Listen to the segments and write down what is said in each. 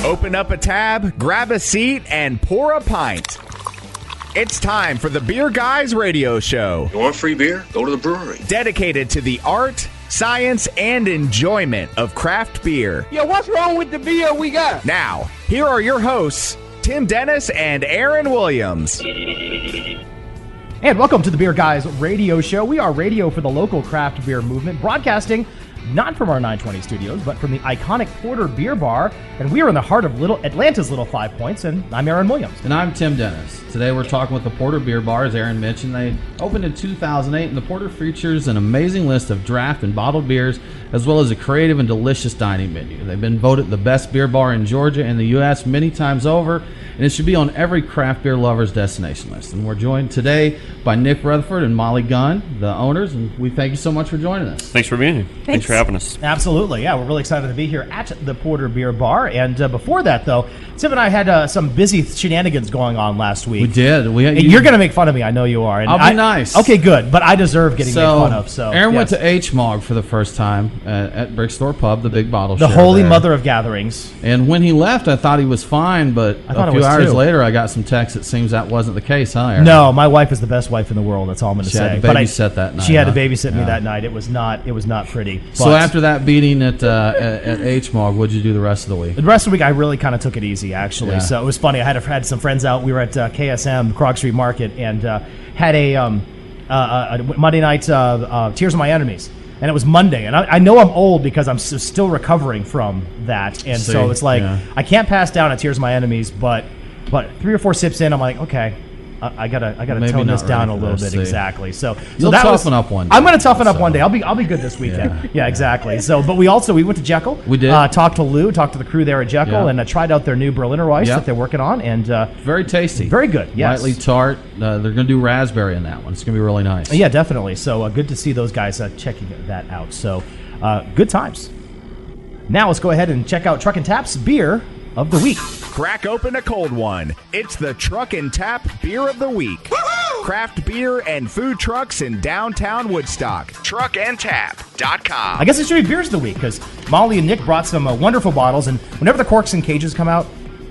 Open up a tab, grab a seat, and pour a pint. It's time for the Beer Guys Radio Show. You want free beer? Go to the brewery. Dedicated to the art, science, and enjoyment of craft beer. Yo, what's wrong with the beer we got? Now, here are your hosts, Tim Dennis and Aaron Williams. And welcome to the Beer Guys Radio Show. We are radio for the local craft beer movement, broadcasting not from our 920 studios, but from the iconic Porter Beer Bar. And we are in the heart of Atlanta's Little Five Points, and I'm Aaron Williams. And I'm Tim Dennis. Today we're talking with the Porter Beer Bar, as Aaron mentioned. They opened in 2008, and the Porter features an amazing list of draft and bottled beers, as well as a creative and delicious dining menu. They've been voted the best beer bar in Georgia and the U.S. many times over, and it should be on every craft beer lover's destination list. And we're joined today by Nick Rutherford and Molly Gunn, the owners, and we thank you so much for joining us. Thanks for being here. Thanks for having us. Absolutely, yeah. We're really excited to be here at the Porter Beer Bar. And before that, though, Tim and I had some busy shenanigans going on last week. We did. You're going to make fun of me. I know you are. And I'll be nice. Okay, good. But I deserve getting made fun of. So Aaron went to H-Mog for the first time at Brickstore Pub, the big bottle the share holy there. Mother of gatherings. And when he left, I thought he was fine, but a few hours later, I got some text. It seems that wasn't the case, huh, Aaron? No, my wife is the best wife in the world. That's all I'm going to say. She had to babysit that night. She had to babysit me that night. It was not pretty. So after that beating at H-Mog, what'd you do the rest of the week? The rest of the week, I really kind of took it easy, actually. Yeah. So it was funny. I had some friends out. We were at KSM, Krog Street Market, and had a Monday night Tears of My Enemies. And it was Monday. And I know I'm old because I'm still recovering from that. And so it's like, I can't pass down at Tears of My Enemies, but 3 or 4 sips in, I'm like, okay, I gotta tone this down a little bit. Exactly. So you'll toughen up one day. I'm gonna toughen up one day. I'll be good this weekend. Yeah, exactly. So, but we went to Jekyll. We did. Talked to Lou, talked to the crew there at Jekyll, and tried out their new Berliner Weiss that they're working on, and very tasty, very good. Yes, lightly tart. They're gonna do raspberry in that one. It's gonna be really nice. Yeah, definitely. So good to see those guys checking that out. So good times. Now let's go ahead and check out Truck and Tap's beer of the week. Crack open a cold one. It's the Truck and Tap Beer of the Week. Woo-hoo! Craft beer and food trucks in downtown Woodstock. Truckandtap.com. I guess it should be Beers of the Week because Molly and Nick brought some wonderful bottles, and whenever the corks and cages come out,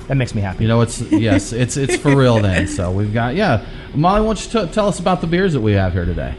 that makes me happy. You know, it's for real then. So we've got, Molly, why don't you tell us about the beers that we have here today?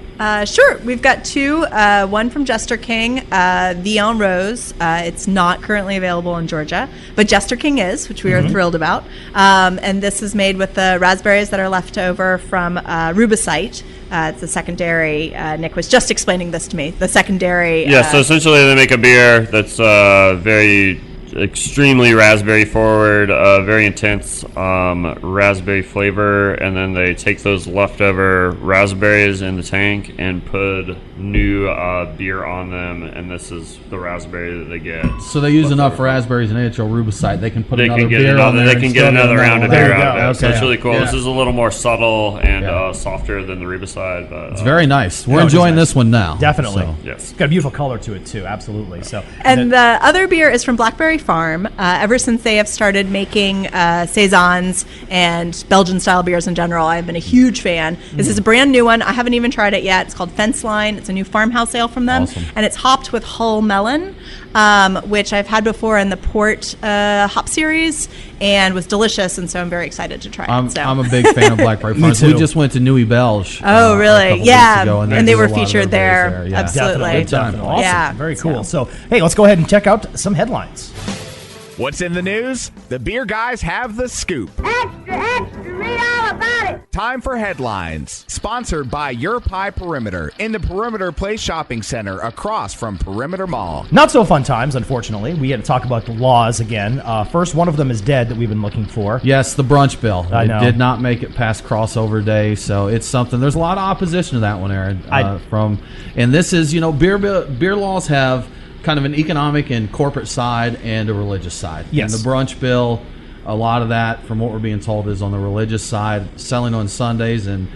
Sure. We've got 2, one from Jester King, the En Rose. It's not currently available in Georgia, but Jester King is, which we are thrilled about. And this is made with the raspberries that are left over from rubicite. It's a secondary. Nick was just explaining this to me. The secondary. So essentially they make a beer that's very extremely raspberry forward, very intense raspberry flavor, and then they take those leftover raspberries in the tank and put new beer on them, and this is the raspberry that they get. So they use enough raspberries and AHL rubicite, they can put another beer on there. They can get another round of beer out of it. Okay. So it's really cool. This is a little more subtle and softer than the rubicide, but it's very nice. We're enjoying this one now. Definitely. So. Yes. It's got a beautiful color to it too. Absolutely. So. And the other beer is from Blackberry Farm. Ever since they have started making saisons and Belgian-style beers in general, I've been a huge fan. This is a brand new one. I haven't even tried it yet. It's called Fence Line. It's a new farmhouse ale from them. Awesome. And it's hopped with Hull Melon, which I've had before in the Port hop series and was delicious, and so I'm very excited to try it. I'm a big fan of Blackberry Farm. We just went to Nuit Belge. Oh, really? Weeks ago, and they were featured there. Yeah. Absolutely. Definitely. Awesome. Yeah. Very cool. So, hey, let's go ahead and check out some headlines. What's in the news? The Beer Guys have the scoop. Extra, extra, read all about it. Time for headlines. Sponsored by Your Pie Perimeter in the Perimeter Place Shopping Center across from Perimeter Mall. Not so fun times, unfortunately. We had to talk about the laws again. First, one of them is dead that we've been looking for. Yes, the brunch bill. I know. It did not make it past crossover day, so it's something. There's a lot of opposition to that one, Aaron. And this is, beer laws have kind of an economic and corporate side and a religious side. Yes. And the brunch bill, a lot of that, from what we're being told, is on the religious side, selling on Sundays, and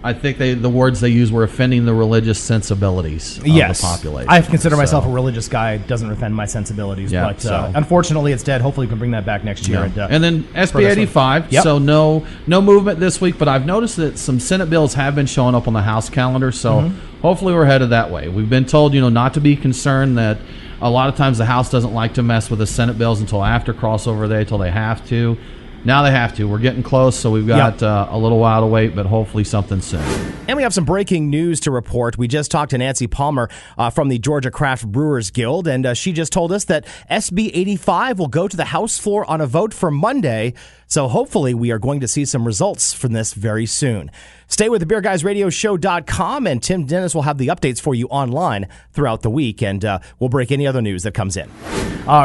I think the words they use were offending the religious sensibilities of the population. I consider myself a religious guy. It doesn't offend my sensibilities, but unfortunately it's dead. Hopefully we can bring that back next year. And then SB 85, so no movement this week, but I've noticed that some Senate bills have been showing up on the House calendar, so hopefully we're headed that way. We've been told, not to be concerned that A lot of times the House doesn't like to mess with the Senate bills until after crossover day, until they have to. Now they have to. We're getting close, so we've got a little while to wait, but hopefully something soon. And we have some breaking news to report. We just talked to Nancy Palmer from the Georgia Craft Brewers Guild, and she just told us that SB 85 will go to the House floor on a vote for Monday. So hopefully we are going to see some results from this very soon. Stay with the BeerGuysRadioShow.com, and Tim Dennis will have the updates for you online throughout the week, and we'll break any other news that comes in.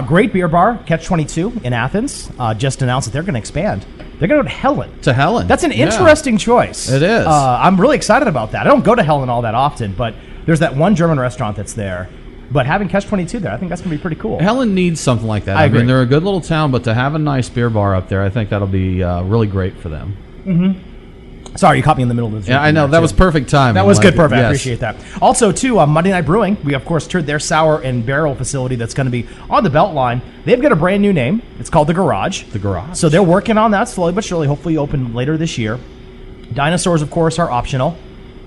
Great beer bar, Catch 22 in Athens, just announced that they're going to expand. They're going to go to Helen. To Helen. That's an interesting choice. It is. I'm really excited about that. I don't go to Helen all that often, but there's that one German restaurant that's there. But having Catch 22 there, I think that's going to be pretty cool. Helen needs something like that. I agree. mean, they're a good little town, but to have a nice beer bar up there, I think that'll be really great for them. Mm-hmm. Sorry, you caught me in the middle of the Yeah, I know. That was perfect timing. That was good, perfect. Yes. I appreciate that. Also, too, Monday Night Brewing, we, of course, toured their sour and barrel facility that's going to be on the Beltline. They've got a brand new name. It's called The Garage. The Garage. So they're working on that slowly but surely, hopefully open later this year. Dinosaurs, of course, are optional.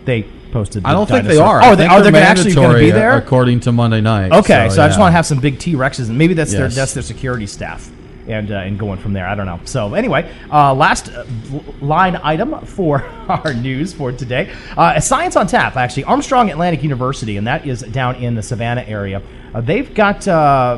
They posted the I don't think they dinosaur. are. Oh, I they're think actually going to be there? according to Monday night. Okay, so I just yeah. want to have some big T-Rexes, and maybe that's Yes. their security staff, and going from there. I don't know. So anyway, last line item for our news for today: Science on Tap. Actually, Armstrong Atlantic University, and that is down in the Savannah area. They've got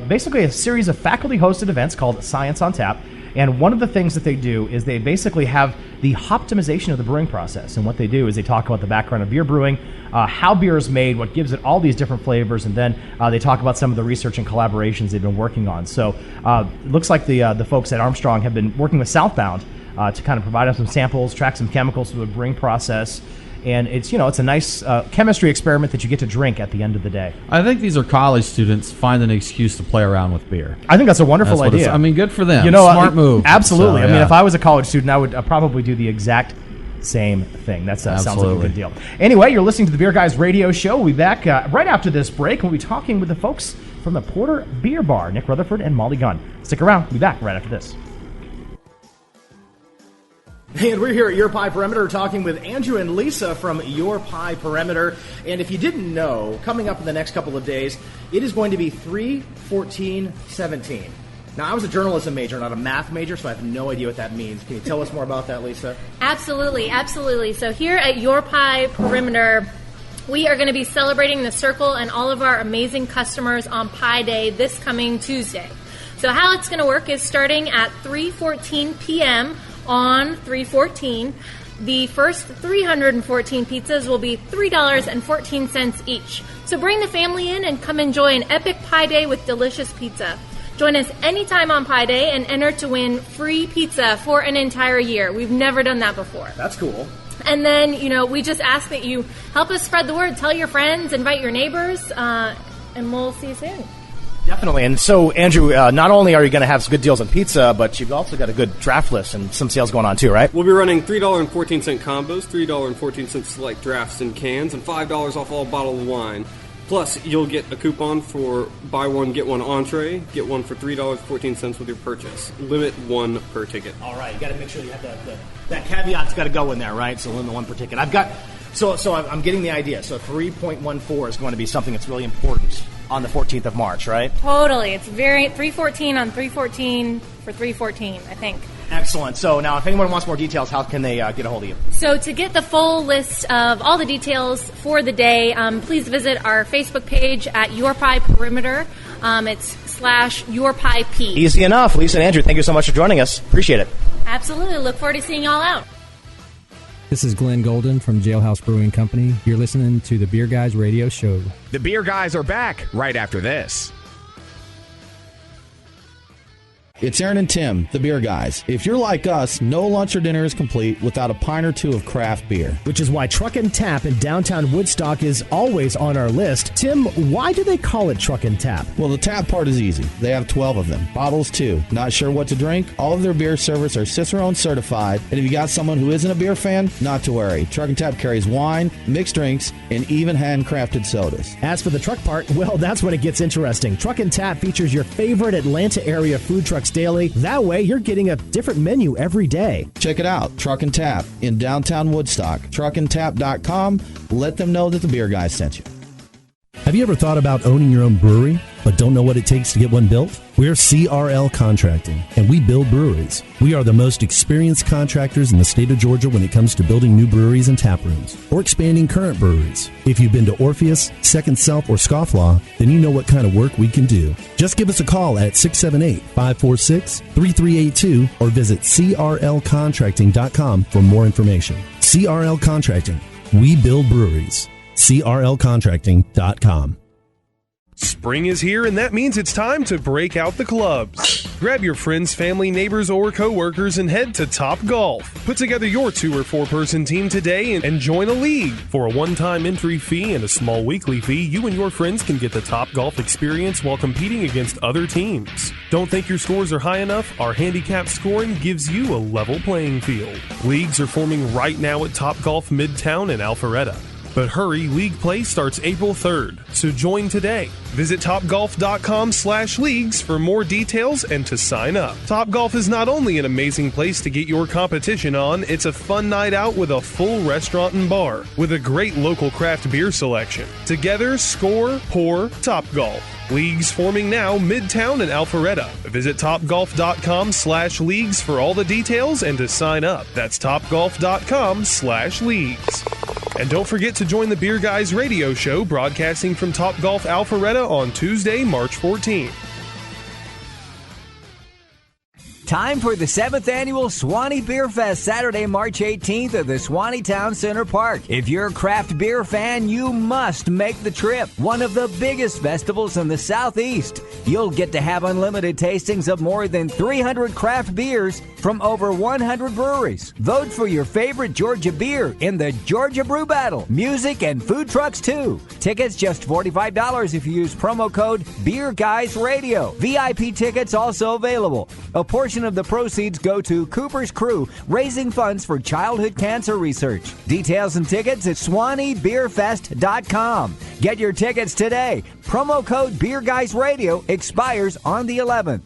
basically a series of faculty-hosted events called Science on Tap. And one of the things that they do is they basically have the optimization of the brewing process. And what they do is they talk about the background of beer brewing, how beer is made, what gives it all these different flavors, and then they talk about some of the research and collaborations they've been working on. So it looks like the folks at Armstrong have been working with Southbound to kind of provide us some samples, track some chemicals through the brewing process. And it's a nice chemistry experiment that you get to drink at the end of the day. I think these are college students finding an excuse to play around with beer. I think that's a wonderful idea. I mean, good for them. You know, Smart move. Absolutely. So, I mean, yeah. if I was a college student, I would probably do the exact same thing. That sounds like a good deal. Anyway, you're listening to the Beer Guys Radio Show. We'll be back right after this break. We'll be talking with the folks from the Porter Beer Bar, Nick Rutherford and Molly Gunn. Stick around. We'll be back right after this. And we're here at Your Pie Perimeter talking with Andrew and Lisa from Your Pie Perimeter. And if you didn't know, coming up in the next couple of days, it is going to be 3/14/17. Now, I was a journalism major, not a math major, so I have no idea what that means. Can you tell us more about that, Lisa? Absolutely, absolutely. So here at Your Pie Perimeter, we are going to be celebrating the Circle and all of our amazing customers on Pie Day this coming Tuesday. So how it's going to work is starting at 3:14 p.m., on 3/14, the first 314 pizzas will be $3.14 each. So bring the family in and come enjoy an epic Pie Day with delicious pizza. Join us anytime on Pie Day and enter to win free pizza for an entire year. We've never done that before. That's cool. And then, we just ask that you help us spread the word. Tell your friends, invite your neighbors, and we'll see you soon. Definitely. And so, Andrew, not only are you going to have some good deals on pizza, but you've also got a good draft list and some sales going on too, right? We'll be running $3.14 combos, $3.14 select drafts and cans, and $5 off all bottles of wine. Plus, you'll get a coupon for buy one, get one entree. Get one for $3.14 with your purchase. Limit one per ticket. All right. You got to make sure you have that caveat's got to go in there, right? So limit one per ticket. So I'm getting the idea. So 3.14 is going to be something that's really important on the 14th of March, right? Totally. It's 314 on 314 for 314, I think. Excellent. So now if anyone wants more details, how can they get a hold of you? So to get the full list of all the details for the day, please visit our Facebook page at Your Pie Perimeter. It's /YourPieP. Easy enough. Lisa and Andrew, thank you so much for joining us. Appreciate it. Absolutely. Look forward to seeing y'all out. This is Glenn Golden from Jailhouse Brewing Company. You're listening to the Beer Guys Radio Show. The Beer Guys are back right after this. It's Aaron and Tim, the Beer Guys. If you're like us, no lunch or dinner is complete without a pint or two of craft beer. Which is why Truck and Tap in downtown Woodstock is always on our list. Tim, why do they call it Truck and Tap? Well, the tap part is easy. They have 12 of them. Bottles, too. Not sure what to drink? All of their beer servers are Cicerone certified. And if you got someone who isn't a beer fan, not to worry. Truck and Tap carries wine, mixed drinks, and even handcrafted sodas. As for the truck part, well, that's when it gets interesting. Truck and Tap features your favorite Atlanta area food trucks daily. That way, you're getting a different menu every day. Check it out, Truck and Tap in downtown Woodstock. Truckandtap.com. Let them know that the Beer Guys sent you. Have you ever thought about owning your own brewery? but don't know what it takes to get one built? We're CRL Contracting, and we build breweries. We are the most experienced contractors in the state of Georgia when it comes to building new breweries and tap rooms, or expanding current breweries. If you've been to Orpheus, Second Self, or Scofflaw, then you know what kind of work we can do. Just give us a call at 678-546-3382 or visit crlcontracting.com for more information. CRL Contracting. We build breweries. crlcontracting.com. Spring is here, and that means it's time to break out the clubs. Grab your friends, family, neighbors, or coworkers and head to Top Golf. Put together your 2 or 4 person team today and join a league. For a one-time entry fee and a small weekly fee, you and your friends can get the Top Golf experience while competing against other teams. Don't think your scores are high enough? Our handicap scoring gives you a level playing field. Leagues are forming right now at Top Golf Midtown and Alpharetta. But hurry, league play starts April 3rd, so join today. Visit topgolf.com/leagues for more details and to sign up. Topgolf is not only an amazing place to get your competition on, it's a fun night out with a full restaurant and bar, with a great local craft beer selection. Together, score, pour, Topgolf. Leagues forming now, Midtown and Alpharetta. Visit topgolf.com/leagues for all the details and to sign up. That's topgolf.com/leagues. And don't forget to join the Beer Guys radio show broadcasting from Topgolf Alpharetta on Tuesday, March 14th. Time for the 7th Annual Swanee Beer Fest, Saturday, March 18th at the Swanee Town Center Park. If you're a craft beer fan, you must make the trip. One of the biggest festivals in the Southeast. You'll get to have unlimited tastings of more than 300 craft beers from over 100 breweries. Vote for your favorite Georgia beer in the Georgia Brew Battle. Music and food trucks, too. Tickets just $45 if you use promo code BeerGuysRadio. VIP tickets also available. A portion of the proceeds go to Cooper's Crew, raising funds for childhood cancer research. Details and tickets at SwaneeBeerFest.com. Get your tickets today. Promo code BeerGuysRadio expires on the 11th.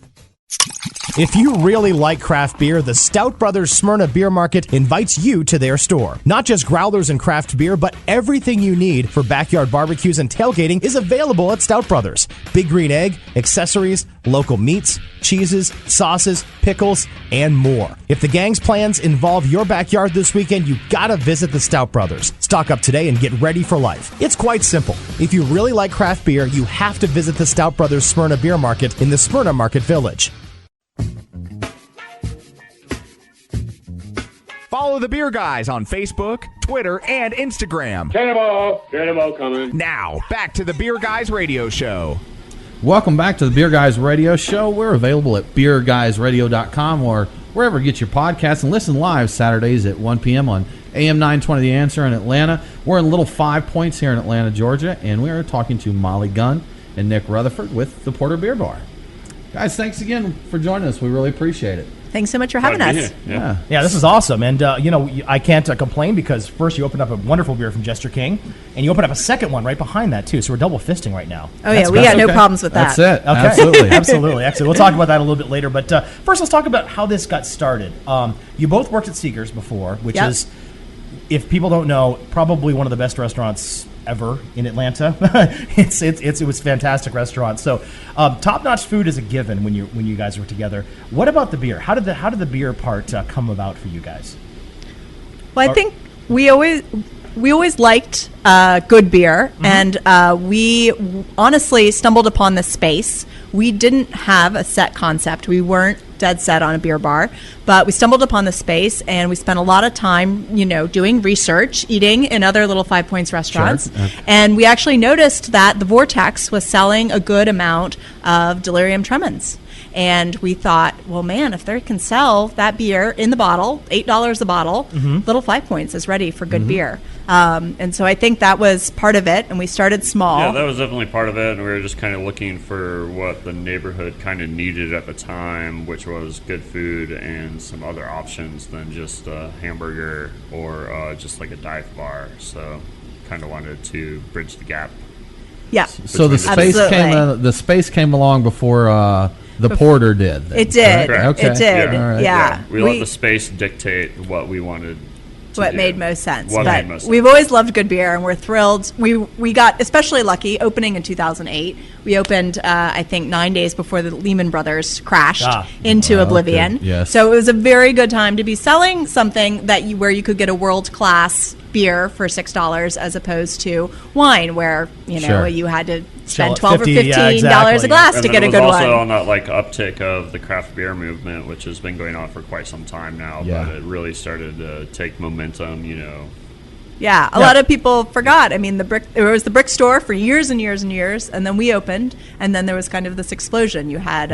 If you really like craft beer, the Stout Brothers Smyrna Beer Market invites you to their store. Not just growlers and craft beer, but everything you need for backyard barbecues and tailgating is available at Stout Brothers. Big Green Egg, accessories, local meats, cheeses, sauces, pickles, and more. If the gang's plans involve your backyard this weekend, you gotta visit the Stout Brothers. Stock up today and get ready for life. It's quite simple. If you really like craft beer, you have to visit the Stout Brothers Smyrna Beer Market in the Smyrna Market Village. Follow the Beer Guys on Facebook, Twitter, and Instagram. Cannonball coming. Now, back to the Beer Guys radio show. Welcome back to the Beer Guys radio show. We're available at beerguysradio.com or wherever you get your podcasts, and listen live Saturdays at 1 p.m. on AM 920 The Answer in Atlanta. We're in Little 5 Points here in Atlanta, Georgia, and we are talking to Molly Gunn and Nick Rutherford with the Porter Beer Bar. Guys, thanks again for joining us. We really appreciate it. Thanks so much for having us. Yeah, this is awesome. And, I can't complain because first you opened up a wonderful beer from Jester King, and you opened up a second one right behind that, too. So we're double fisting right now. Oh, yeah, we got no problems with that. That's it. Okay. Absolutely. Absolutely. Excellent. We'll talk about that a little bit later. But first, let's talk about how this got started. You both worked at Seeger's before, which is, if people don't know, probably one of the best restaurants ever in Atlanta. It was a fantastic restaurant. So top-notch food is a given when you guys were together. What about the beer? How did the beer part come about for you guys? Well, I think we always liked good beer, and we honestly stumbled upon this space. We didn't have a set concept. We weren't dead set on a beer bar, but we stumbled upon the space, and we spent a lot of time, doing research, eating in other Little 5 Points restaurants. Sure. Okay. And we actually noticed that the Vortex was selling a good amount of Delirium Tremens. And we thought, well, man, if they can sell that beer in the bottle, $8 a bottle, Little 5 Points is ready for good beer. And so I think that was part of it, and we started small. Yeah, that was definitely part of it, and we were just kind of looking for what the neighborhood kind of needed at the time, which was good food and some other options than just a hamburger or just like a dive bar. So kind of wanted to bridge the gap. Yeah. So the space came along before the Porter did. Then. It did. Okay. It did. Yeah. Right. Yeah. We let the space dictate what we wanted what made most sense. What but made most we've sense. always loved good beer, and we're thrilled. We got especially lucky opening in 2008. We opened, I think, 9 days before the Lehman Brothers crashed into oblivion. Okay. Yes. So it was a very good time to be selling something where you could get a world-class beer for $6 as opposed to wine, where you had to spend $12 or $15 a glass to get a good one. Also on that uptick of the craft beer movement, which has been going on for quite some time now, but it really started to take momentum. Yeah, a lot of people forgot. I mean, there was the brick store for years and years and years, and then we opened, and then there was kind of this explosion. You had,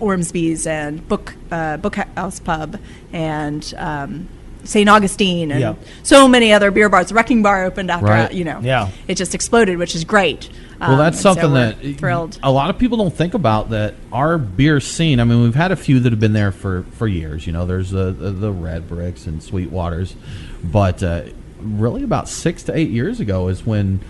Ormsby's and Bookhouse Pub and St. Augustine and so many other beer bars. The Wrecking Bar opened after, it just exploded, which is great. Well, that's something that thrilled. A lot of people don't think about, that our beer scene. I mean, we've had a few that have been there for years. There's the Red Bricks and Sweetwaters, but really about 6 to 8 years ago is when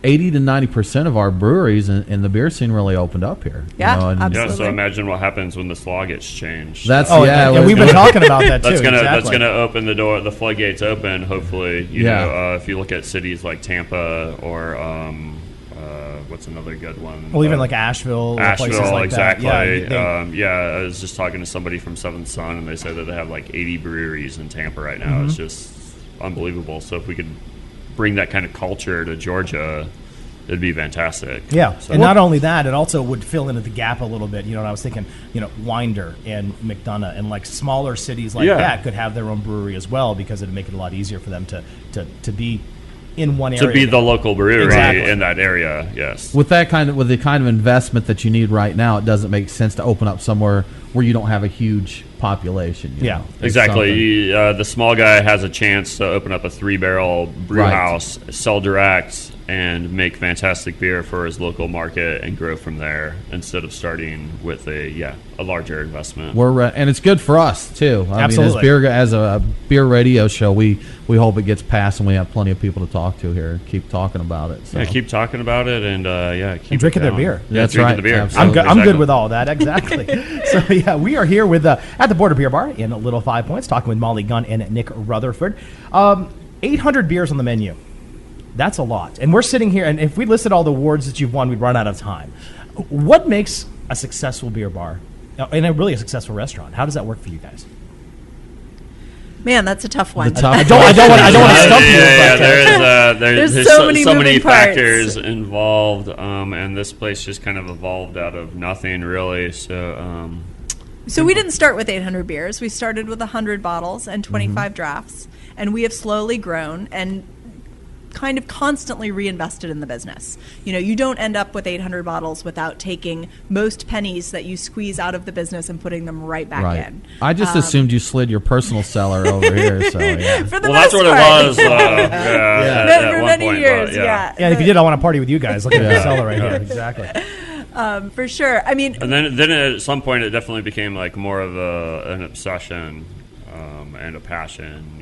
80 to 90% of our breweries in the beer scene really opened up here. Yeah, absolutely. Yeah, so imagine what happens when this law gets changed. We've been talking about that too. That's gonna open the door, the floodgates open. Hopefully, if you look at cities like Tampa or what's another good one? Well, even like Asheville, places like exactly. that. I was just talking to somebody from Seventh Son, and they said that they have 80 breweries in Tampa right now. It's just unbelievable. So if we could bring that kind of culture to Georgia, it'd be fantastic. Yeah, so, and not only that, it also would fill into the gap a little bit. And I was thinking, Winder and McDonough and smaller cities like that could have their own brewery as well, because it'd make it a lot easier for them to be in one area. To be the local brewery in that area, yes. With the kind of investment that you need right now, it doesn't make sense to open up somewhere where you don't have a huge population. You know? Exactly. The small guy has a chance to open up a 3-barrel brew house, sell direct, and make fantastic beer for his local market and grow from there, instead of starting with a larger investment. And it's good for us too. Absolutely. I mean, as a beer radio show, we hope it gets passed and we have plenty of people to talk to here and keep talking about it. So. Yeah, keep talking about it and keep drinking their beer. That's right. The beer. I'm good with all that. Exactly. So we are here with at the Border Beer Bar in Little 5 Points, talking with Molly Gunn and Nick Rutherford. 800 beers on the menu. That's a lot. And we're sitting here, and if we listed all the awards that you've won, we'd run out of time. What makes a successful beer bar and a successful restaurant? How does that work for you guys? Man, that's a tough one. I don't want to stump you. There's so many parts. factors involved, and this place just kind of evolved out of nothing, really. So we didn't start with 800 beers. We started with 100 bottles and 25 drafts, and we have slowly grown and kind of constantly reinvested in the business. You don't end up with 800 bottles without taking most pennies that you squeeze out of the business and putting them right back in. I just assumed you slid your personal cellar over here. So For the that's what part. it was. For many years, Yeah, and if you did, I want to party with you guys. Look at the cellar right here. Exactly. For sure. I mean, and then at some point, it definitely became more of an obsession. And a passion,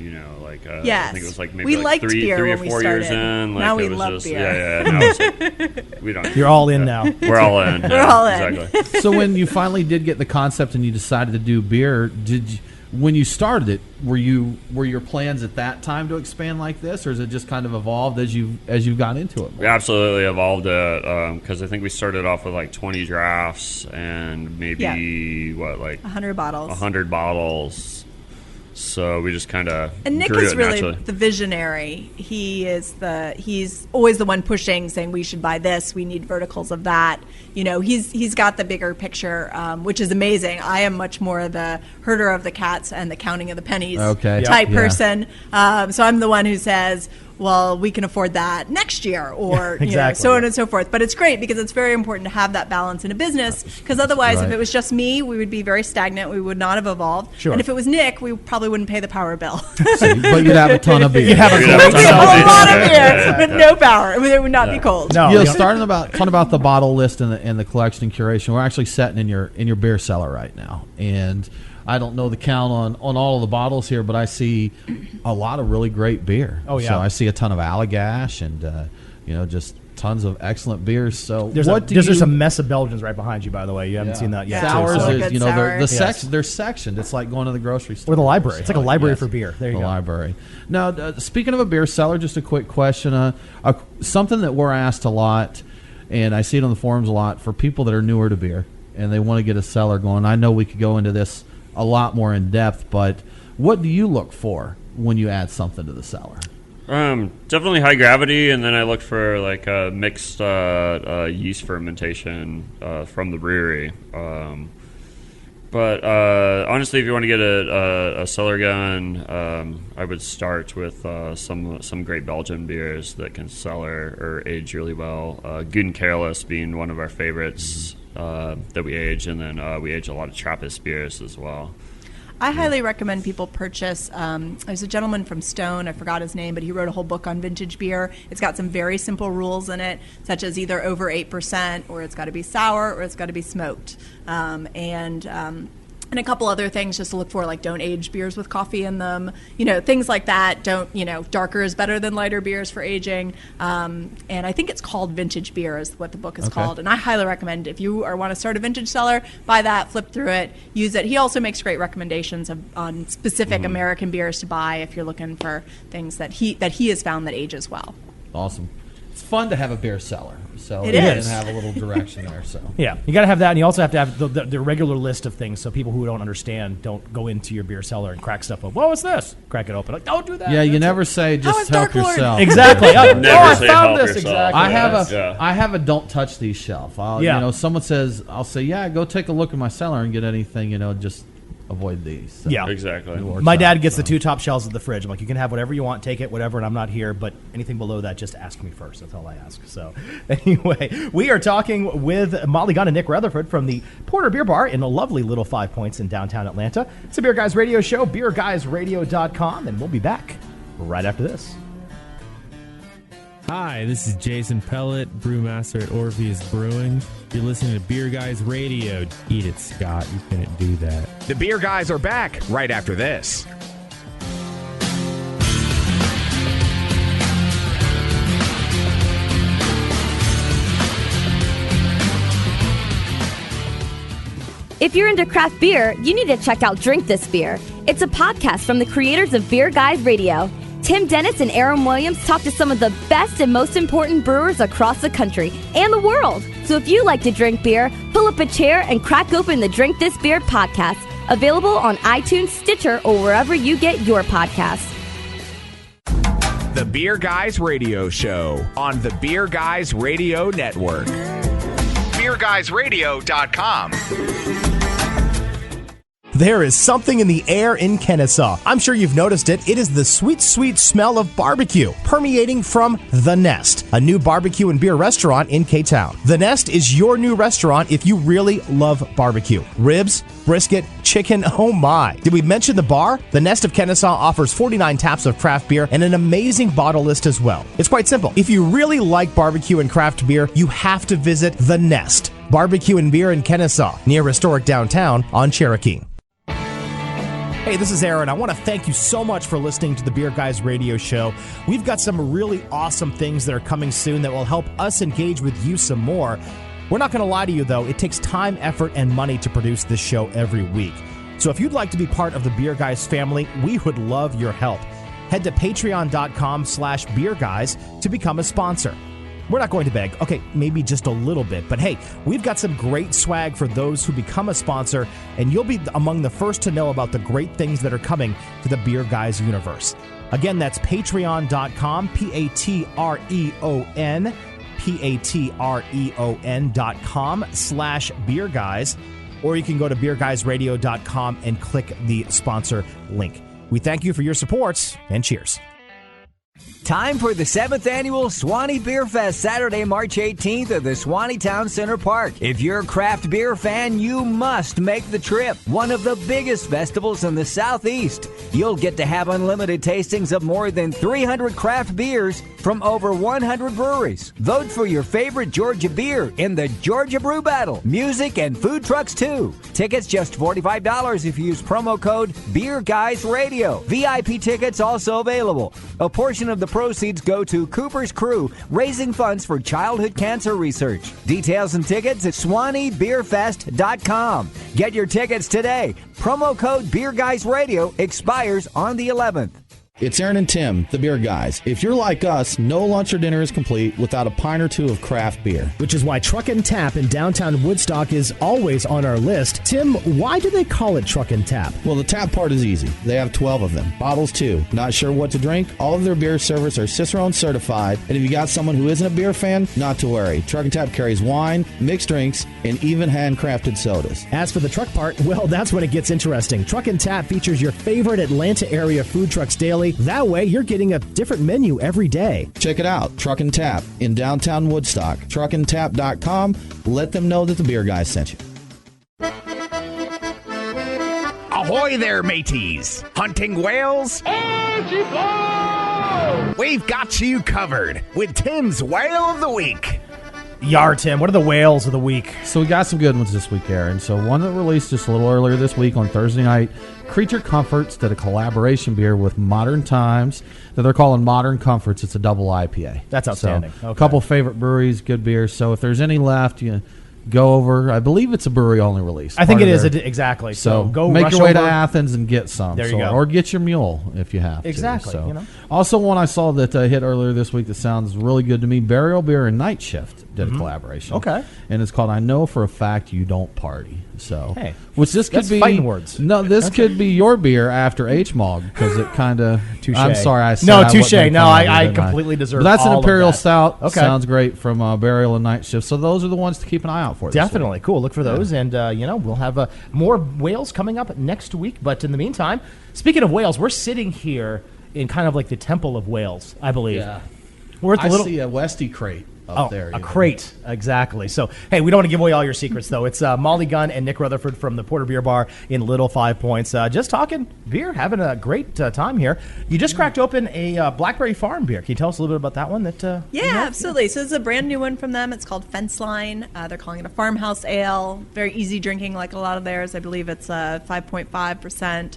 yes. I think it was maybe we liked three beer or when we 4 started. years in. Now we it was love just, beer. Yeah. Now it's we don't. You're all in now. We're all in. We're all in. Exactly. So when you finally did get the concept and you decided to do beer, when you started it, were your plans at that time to expand like this, or has it just kind of evolved as you got into it? We absolutely evolved it, because I think we started off with 20 drafts and maybe 100 bottles. 100 bottles. So we just kind of and Nick is really the visionary. He's always the one pushing, saying we should buy this. We need verticals of that. He's got the bigger picture, which is amazing. I am much more the herder of the cats and the counting of the pennies type person. So I'm the one who says, well, we can afford that next year, or so on and so forth. But it's great because it's very important to have that balance in a business, because otherwise, if it was just me, we would be very stagnant. We would not have evolved. Sure. And if it was Nick, we probably wouldn't pay the power bill. But you'd have a ton of beer. You'd have a lot of beer, but no power. It would not be cold. No, talking about the bottle list and the collection and curation. We're actually sitting in your beer cellar right now, and I don't know the count on all of the bottles here, but I see a lot of really great beer. Oh, yeah. So I see a ton of Allagash and just tons of excellent beers. So There's just a mess of Belgians right behind you, by the way. You haven't seen that yet. Sours, too, so. is, you know, they're sectioned. It's like going to the grocery store. Or the library. It's like a library for beer. There you go. Library. Now, speaking of a beer cellar, just a quick question. Something that we're asked a lot, and I see it on the forums a lot, for people that are newer to beer, and they want to get a cellar going. I know we could go into this a lot more in depth, but what do you look for when you add something to the cellar? Definitely high gravity, and then I look for like mixed yeast fermentation from the brewery. But honestly, if you want to get a cellar gun, I would start with some great Belgian beers that can cellar or age really well. Gunn being one of our favorites that we age, and then we age a lot of Trappist beers as well. I highly recommend people purchase. There's a gentleman from Stone, I forgot his name, but he wrote a whole book on vintage beer. It's got some very simple rules in it, such as either over 8%, or it's got to be sour, or it's got to be smoked. And a couple other things just to look for, like don't age beers with coffee in them, things like that. Darker is better than lighter beers for aging. And I think it's called Vintage Beer is what the book is called. And I highly recommend if you want to start a vintage cellar, buy that, flip through it, use it. He also makes great recommendations on specific American beers to buy if you're looking for things that he has found that age as well. Awesome. It's fun to have a beer cellar, so it is. And have a little direction there. So yeah, you got to have that, and you also have to have the regular list of things, so people who don't understand don't go into your beer cellar and crack stuff up. What was this? Crack it open. Like, don't do that. Yeah, you never say just help yourself. Exactly. Never say help yourself. Exactly. I have a don't touch these shelf. Someone says, I'll say, yeah, go take a look in my cellar and get anything. Just avoid these. So yeah, exactly. My dad gets the two top shelves of the fridge. I'm like, you can have whatever you want, take it, whatever, and I'm not here, but anything below that, just ask me first. That's all I ask. So anyway, we are talking with Molly Gunn and Nick Rutherford from the Porter Beer Bar in a lovely little 5 Points in downtown Atlanta. It's a Beer Guys Radio Show, beerguysradio.com, and we'll be back right after this. Hi, this is Jason Pellet, brewmaster at Orpheus Brewing. You're listening to Beer Guys Radio. Eat it, Scott. You couldn't do that. The Beer Guys are back right after this. If you're into craft beer, you need to check out Drink This Beer. It's a podcast from the creators of Beer Guys Radio. Tim Dennis and Aaron Williams talk to some of the best and most important brewers across the country and the world. So if you like to drink beer, pull up a chair and crack open the Drink This Beer podcast. Available on iTunes, Stitcher, or wherever you get your podcasts. The Beer Guys Radio Show on the Beer Guys Radio Network. BeerGuysRadio.com. There is something in the air in Kennesaw. I'm sure you've noticed it. It is the sweet, sweet smell of barbecue permeating from The Nest, a new barbecue and beer restaurant in K-Town. The Nest is your new restaurant if you really love barbecue. Ribs, brisket, chicken, oh my. Did we mention the bar? The Nest of Kennesaw offers 49 taps of craft beer and an amazing bottle list as well. It's quite simple. If you really like barbecue and craft beer, you have to visit The Nest. Barbecue and beer in Kennesaw, near historic downtown on Cherokee. Hey, this is Aaron. I want to thank you so much for listening to the Beer Guys Radio Show. We've got some really awesome things that are coming soon that will help us engage with you some more. We're not going to lie to you, though. It takes time, effort, and money to produce this show every week. So if you'd like to be part of the Beer Guys family, we would love your help. Head to patreon.com/beerguys to become a sponsor. We're not going to beg. Okay, maybe just a little bit. But hey, we've got some great swag for those who become a sponsor, and you'll be among the first to know about the great things that are coming to the Beer Guys universe. Again, that's patreon.com, patreon.com/beerguys, or you can go to beerguysradio.com and click the sponsor link. We thank you for your support, and cheers. Time for the 7th Annual Swanee Beer Fest, Saturday, March 18th at the Swanee Town Center Park. If you're a craft beer fan, you must make the trip. One of the biggest festivals in the Southeast. You'll get to have unlimited tastings of more than 300 craft beers from over 100 breweries. Vote for your favorite Georgia beer in the Georgia Brew Battle. Music and food trucks, too. Tickets just $45 if you use promo code BeerGuysRadio. VIP tickets also available. A portion portion of the proceeds go to Cooper's Crew, raising funds for childhood cancer research. Details and tickets at SwaneeBeerFest.com. Get your tickets today. Promo code BeerGuysRadio expires on the 11th. It's Aaron and Tim, the beer guys. If you're like us, no lunch or dinner is complete without a pint or two of craft beer. Which is why Truck and Tap in downtown Woodstock is always on our list. Tim, why do they call it Truck and Tap? Well, the tap part is easy. They have 12 of them. Bottles, too. Not sure what to drink? All of their beer servers are Cicerone certified. And if you got someone who isn't a beer fan, not to worry. Truck and Tap carries wine, mixed drinks, and even handcrafted sodas. As for the truck part, well, that's when it gets interesting. Truck and Tap features your favorite Atlanta area food trucks daily. That way, you're getting a different menu every day. Check it out, Truck and Tap in downtown Woodstock. Truckandtap.com. Let them know that the beer guys sent you. Ahoy there, mateys! Hunting whales? We've got you covered with Tim's Whale of the Week. Yar, Tim, what are the whales of the week? So we got some good ones this week, Aaron. So one that released just a little earlier this week on Thursday night, Creature Comforts did a collaboration beer with Modern Times that they're calling Modern Comforts. It's a double IPA. That's outstanding. So, a couple favorite breweries, good beers. So if there's any left, you go over. I believe it's a brewery-only release. I think it is, exactly. So go make rush your way over to Athens and get some. There you go. Or get your mule if you have Exactly. to. So. You know? Also, one I saw that hit earlier this week that sounds really good to me, Burial Beer and Night Shift did a collaboration. Okay. And it's called I Know for a Fact You Don't Party. So, hey, which this could that's be fighting words. No, this could be your beer after H-Mog because it kind of. Touche. I'm sorry, I said no I touche. wasn't No, making I it, didn't completely deserve. But that's all an Imperial of that. Stout. Okay. Sounds great from Burial and Night Shift. So those are the ones to keep an eye out for. This Definitely week. cool. Look for those, and we'll have more whales coming up next week. But in the meantime, speaking of whales, we're sitting here in kind of like the Temple of Whales, I believe. Yeah. We're at the see a Westy crate up there. A crate, exactly. So, hey, we don't want to give away all your secrets, though. It's Molly Gunn and Nick Rutherford from the Porter Beer Bar in Little 5 Points. Just talking beer, having a great time here. You just cracked open a Blackberry Farm beer. Can you tell us a little bit about that one? Yeah, absolutely. So it's a brand new one from them. It's called Fence Line. They're calling it a farmhouse ale. Very easy drinking, like a lot of theirs. I believe it's 5.5%.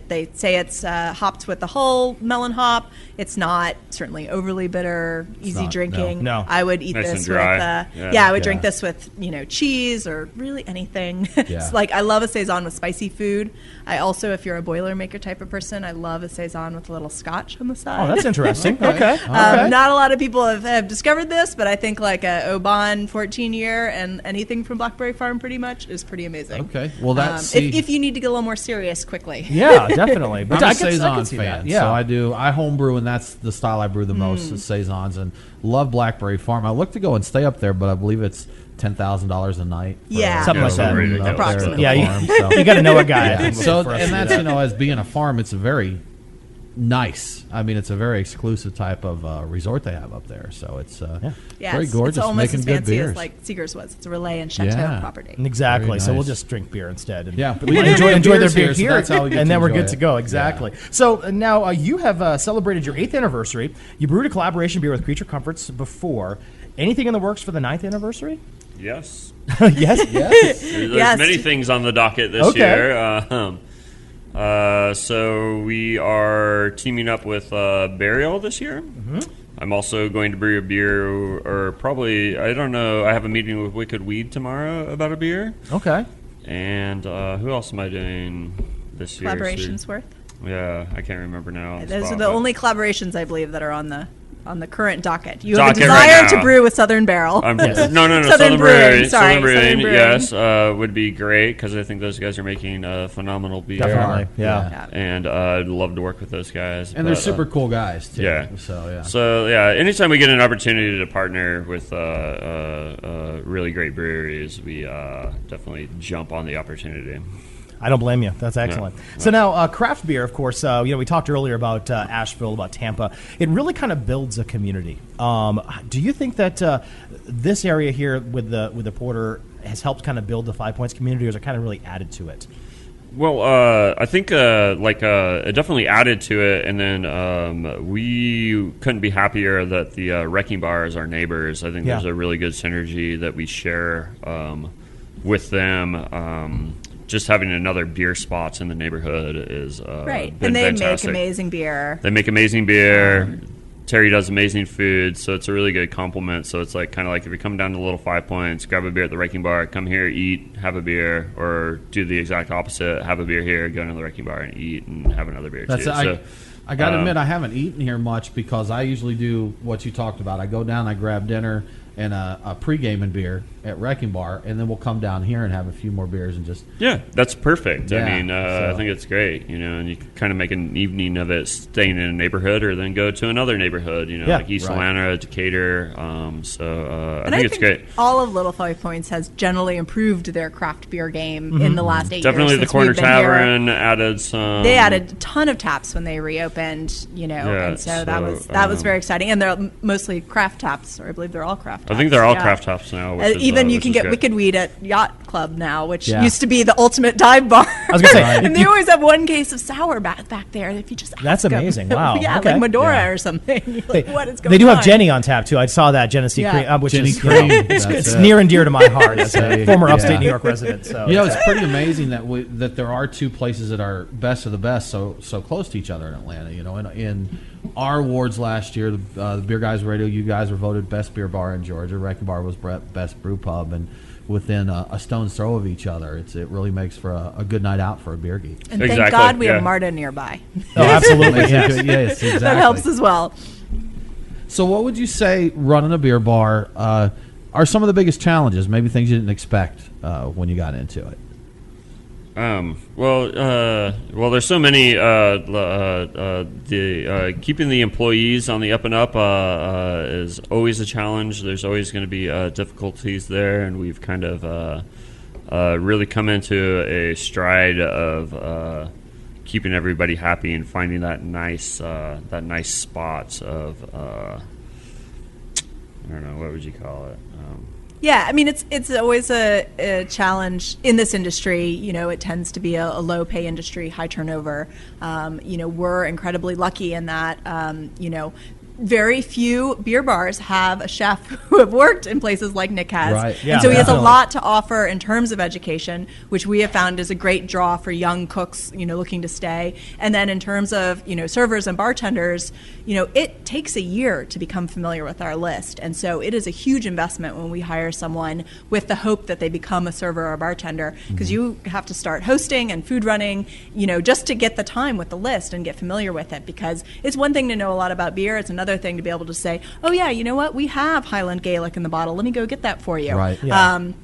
They say it's hopped with the whole melon hop. It's not certainly overly bitter, easy drinking. No. I would eat Nice this and dry. with I would drink this with cheese or really anything. It's like I love a saison with spicy food. I also, if you're a Boilermaker type of person, I love a saison with a little scotch on the side. Oh, that's interesting. Okay. Not a lot of people have discovered this, but I think like a Oban 14-year and anything from Blackberry Farm pretty much is pretty amazing. Okay. Well, that's if you need to get a little more serious quickly. Yeah, definitely. But I'm a saison see fan, that. Yeah. so I homebrew, and that's the style I brew the most is saisons, and love Blackberry Farm. I look to go and stay up there, but I believe it's $10,000 a night. Something like that. Approximately. Yeah, you got to know a guy. Yeah. So, and that's as being a farm, it's a very nice. I mean, it's a very exclusive type of resort they have up there. So it's very gorgeous. It's almost making as good fancy beers. as like Seeger's was. It's a Relais and Chateau property. Exactly. Very So we'll nice. just drink beer instead. And We enjoy their beer so here, that's how we get and to then we're enjoy good to it. go. Exactly. So now you have celebrated your 8th anniversary. You brewed a collaboration beer with Creature Comforts before. Anything in the works for the 9th anniversary? Yes. Yes. There's many things on the docket this year. So we are teaming up with Burial this year. Mm-hmm. I'm also going to brew a beer, or probably, I don't know, I have a meeting with Wicked Weed tomorrow about a beer. Okay. And who else am I doing this year? Collaborations worth? Yeah, I can't remember now. Those are the only collaborations I believe that are on the current docket. You have a desire to brew with Southern Barrel. No, Southern Brewing. Sorry, Southern Brewing, Brewing. yes, would be great because I think those guys are making phenomenal beer. Definitely, yeah. And I'd love to work with those guys. And they're super cool guys, too. Yeah. So, anytime we get an opportunity to partner with really great breweries, we definitely jump on the opportunity. I don't blame you. That's excellent. Yeah. So now, craft beer, of course, we talked earlier about Asheville, about Tampa. It really kind of builds a community. Do you think that this area here with the Porter has helped kind of build the 5 Points community, or has it kind of really added to it? Well, I think it definitely added to it, and then we couldn't be happier that the Wrecking Bar is our neighbors. I think there's a really good synergy that we share with them. just having another beer spots in the neighborhood is right. been And they fantastic. make amazing beer. They make amazing beer. Terry does amazing food, so it's a really good compliment. So it's like kind of like if you come down to Little 5 Points, grab a beer at the Wrecking Bar, come here, eat, have a beer, or do the exact opposite, have a beer here, go to the Wrecking Bar and eat and have another beer too. I got to admit, I haven't eaten here much because I usually do what you talked about. I go down, I grab dinner and a pre-gaming beer at Wrecking Bar, and then we'll come down here and have a few more beers and just... Yeah, that's perfect. Yeah, I mean, I think it's great, and you can kind of make an evening of it staying in a neighborhood or then go to another neighborhood, like East Atlanta, Decatur. I think it's great. All of Little 5 Points has generally improved their craft beer game in the last 8 years. Definitely the Corner Tavern added some... They added a ton of taps when they reopened, and so that was very exciting. And they're mostly craft taps, or I believe they're all craft taps. I think they're all craft taps now. Even you can get Wicked Weed at Yacht Club now, which used to be the ultimate dive bar. I was going to say. And they always have one case of sour back there if you just ask That's amazing. them. Wow. Yeah, okay. like Medora or something. Like, what is going on? They do have Jenny on tap, too. I saw that, Genesee Cream, which is it's near and dear to my heart as a former upstate New York resident. So. It's pretty amazing that there are two places that are best of the best so close to each other in Atlanta. In our awards last year, the Beer Guys Radio, you guys were voted best beer bar in Georgia. Wrecking Bar was best brew pub, and within a stone's throw of each other, it really makes for a good night out for a beer geek. And thank God we have Marta nearby. Oh, absolutely. Yes, exactly. That helps as well. So, what would you say running a beer bar are some of the biggest challenges? Maybe things you didn't expect when you got into it. Well, there's so many. Keeping the employees on the up and up is always a challenge. There's always going to be difficulties there, and we've kind of really come into a stride of keeping everybody happy and finding that nice spot of I don't know, what would you call it? Yeah, I mean, it's always a challenge in this industry. It tends to be a low-pay industry, high turnover. We're incredibly lucky in that, very few beer bars have a chef who have worked in places like Nick has. Right. Yeah, and so he has a lot to offer in terms of education, which we have found is a great draw for young cooks, looking to stay. And then in terms of, servers and bartenders, it takes a year to become familiar with our list. And so it is a huge investment when we hire someone with the hope that they become a server or a bartender, because you have to start hosting and food running, just to get the time with the list and get familiar with it. Because it's one thing to know a lot about beer. It's another thing to be able to say, oh yeah, you know what, we have Highland Gaelic in the bottle, let me go get that for you. Right. When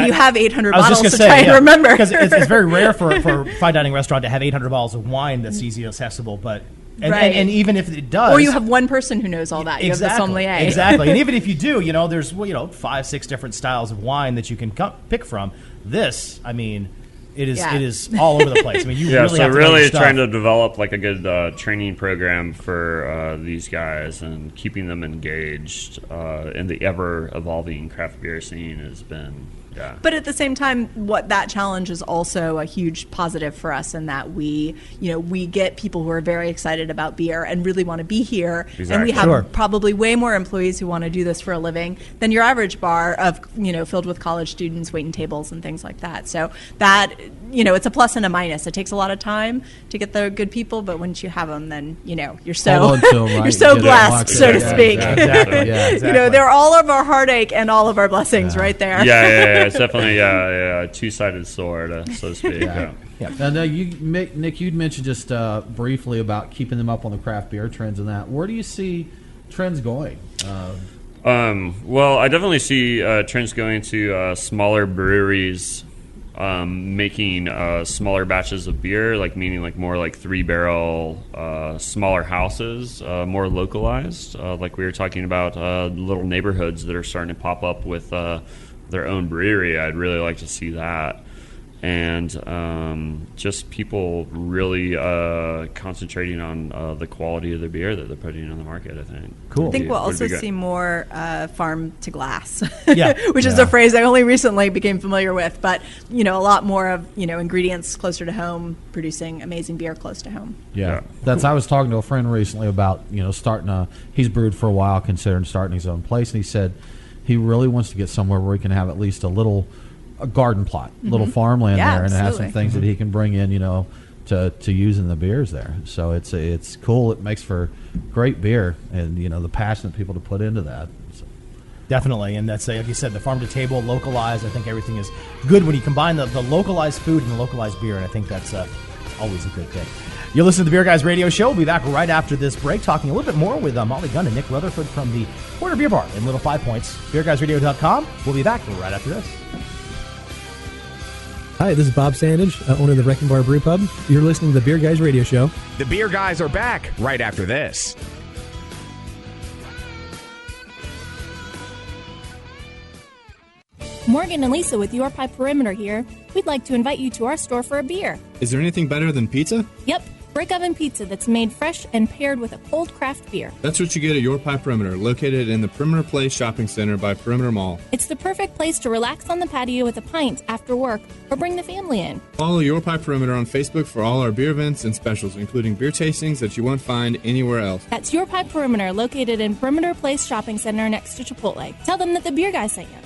you have 800 bottles to say, try and remember. Because it's very rare for a fine dining restaurant to have 800 bottles of wine that's easy and accessible, but and even if it does, or you have one person who knows all that. You have the sommelier. Exactly. And even if you do, there's 5-6 different styles of wine that you can pick from. This, I mean, it is all over the place. I mean, you really have to know your stuff. Trying to develop like a good training program for these guys and keeping them engaged in the ever evolving craft beer scene has been. Yeah. But at the same time, what that challenge is also a huge positive for us in that we get people who are very excited about beer and really want to be here. Exactly. And we have probably way more employees who want to do this for a living than your average bar of, filled with college students, waiting tables and things like that. So that, it's a plus and a minus. It takes a lot of time to get the good people, but once you have them, then, you're so, you're so blessed, so to speak. Exactly. They're all of our heartache and all of our blessings right there. Yeah. It's definitely a two-sided sword, so to speak. Yeah. And Nick, you'd mentioned just briefly about keeping them up on the craft beer trends and that. Where do you see trends going? Well, I definitely see trends going to smaller breweries making smaller batches of beer, meaning more 3-barrel, smaller houses, more localized. Like we were talking about little neighborhoods that are starting to pop up with their own brewery. I'd really like to see that. And just people really concentrating on the quality of the beer that they're putting on the market, I think. Cool. I think we'll also see more farm to glass, yeah. which is a phrase I only recently became familiar with. But, a lot more of, ingredients closer to home, producing amazing beer close to home. Yeah. I was talking to a friend recently about, he's brewed for a while, considering starting his own place. And he said he really wants to get somewhere where he can have at least a little a garden plot, little Mhm. farmland Yeah, there, and it has absolutely. some things that he can bring in, to use in the beers there. So it's cool. It makes for great beer, and the passionate people to put into that. So. Definitely, and that's like you said, the farm to table, localized. I think everything is good when you combine the localized food and the localized beer, and I think that's always a good thing. You're listening to the Beer Guys Radio Show. We'll be back right after this break, talking a little bit more with Molly Gunn and Nick Rutherford from the Porter Beer Bar in Little Five Points. BeerGuysRadio.com. We'll be back right after this. Hi, this is Bob Sandage, owner of the Wrecking Bar Brew Pub. You're listening to the Beer Guys Radio Show. The Beer Guys are back right after this. Morgan and Lisa with Your Pie Perimeter here. We'd like to invite you to our store for a beer. Is there anything better than pizza? Yep, brick oven pizza that's made fresh and paired with a cold craft beer. That's what you get at Your Pie Perimeter, located in the Perimeter Place Shopping Center by Perimeter Mall. It's the perfect place to relax on the patio with a pint after work or bring the family in. Follow Your Pie Perimeter on Facebook for all our beer events and specials, including beer tastings that you won't find anywhere else. That's Your Pie Perimeter, located in Perimeter Place Shopping Center next to Chipotle. Tell them that the Beer Guy sent you.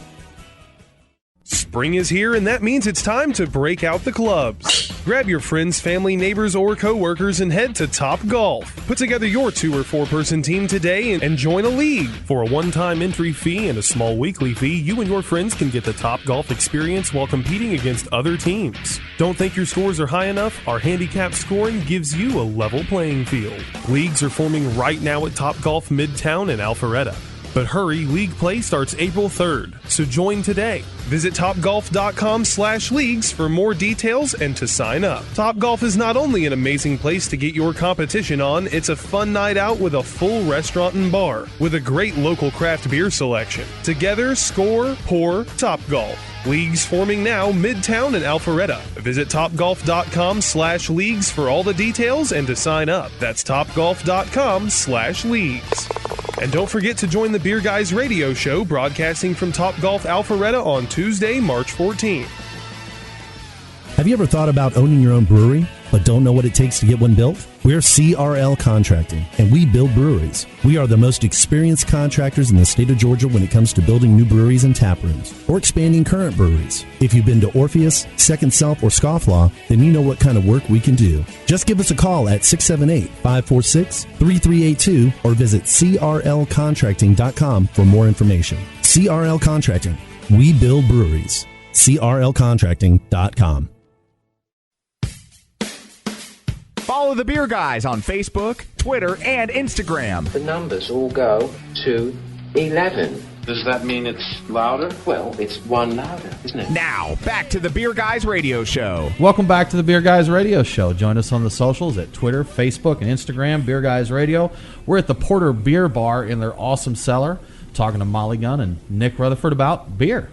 Spring is here, and that means it's time to break out the clubs. Grab your friends, family, neighbors, or coworkers and head to Top Golf. Put together your 2 or 4 person team today and join a league. For a one-time entry fee and a small weekly fee, you and your friends can get the Top Golf experience while competing against other teams. Don't think your scores are high enough? Our handicap scoring gives you a level playing field. Leagues are forming right now at Top Golf Midtown and Alpharetta. But hurry, league play starts April 3rd, so join today. Visit topgolf.com/leagues for more details and to sign up. Topgolf is not only an amazing place to get your competition on, it's a fun night out with a full restaurant and bar, with a great local craft beer selection. Together, score, pour, Topgolf. Leagues forming now, Midtown and Alpharetta. Visit topgolf.com/leagues for all the details and to sign up. That's topgolf.com/leagues. And don't forget to join the Beer Guys Radio Show, broadcasting from Topgolf Alpharetta on Tuesday, March 14th. Have you ever thought about owning your own brewery, but don't know what it takes to get one built? We're CRL Contracting, and we build breweries. We are the most experienced contractors in the state of Georgia when it comes to building new breweries and tap rooms, or expanding current breweries. If you've been to Orpheus, Second Self, or Scofflaw, then you know what kind of work we can do. Just give us a call at 678-546-3382 or visit crlcontracting.com for more information. CRL Contracting. We build breweries. crlcontracting.com. Follow the Beer Guys on Facebook, Twitter, and Instagram. The numbers all go to 11. Does that mean it's louder? Well, it's one louder, isn't it? Now, back to the Beer Guys Radio Show. Welcome back to the Beer Guys Radio Show. Join us on the socials at Twitter, Facebook, and Instagram, Beer Guys Radio. We're at the Porter Beer Bar in their awesome cellar, talking to Molly Gunn and Nick Rutherford about beer.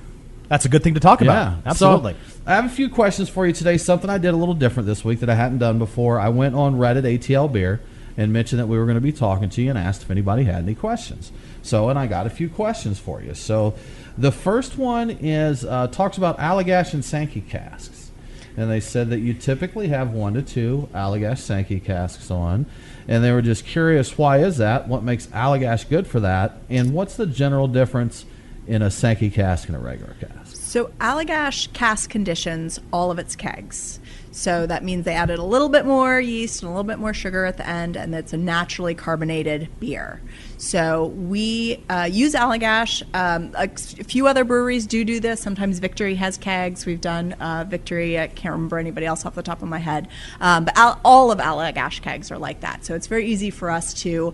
That's a good thing to talk about. Absolutely. So, I have a few questions for you today. Something I did a little different this week that I hadn't done before. I went on Reddit, ATL Beer, and mentioned that we were going to be talking to you and asked if anybody had any questions. And I got a few questions for you. So the first one is talks about Allagash and Sankey casks. And they said that you typically have 1 to 2 Allagash Sankey casks on. And they were just curious, why is that? What makes Allagash good for that? And what's the general difference in a Sankey cask and a regular cask? So Allagash cask conditions all of its kegs. So that means they added a little bit more yeast and a little bit more sugar at the end, and it's a naturally carbonated beer. So we use Allagash. A few other breweries do this. Sometimes Victory has kegs. We've done Victory. I can't remember anybody else off the top of my head. But all of Allagash kegs are like that. So it's very easy for us to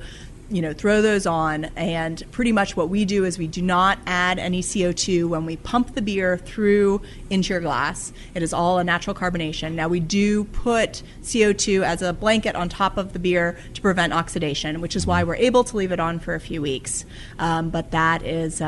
throw those on, and pretty much what we do is we do not add any CO2 when we pump the beer through into your glass. It is all a natural carbonation. Now we do put CO2 as a blanket on top of the beer to prevent oxidation, which is why we're able to leave it on for a few weeks. But that is...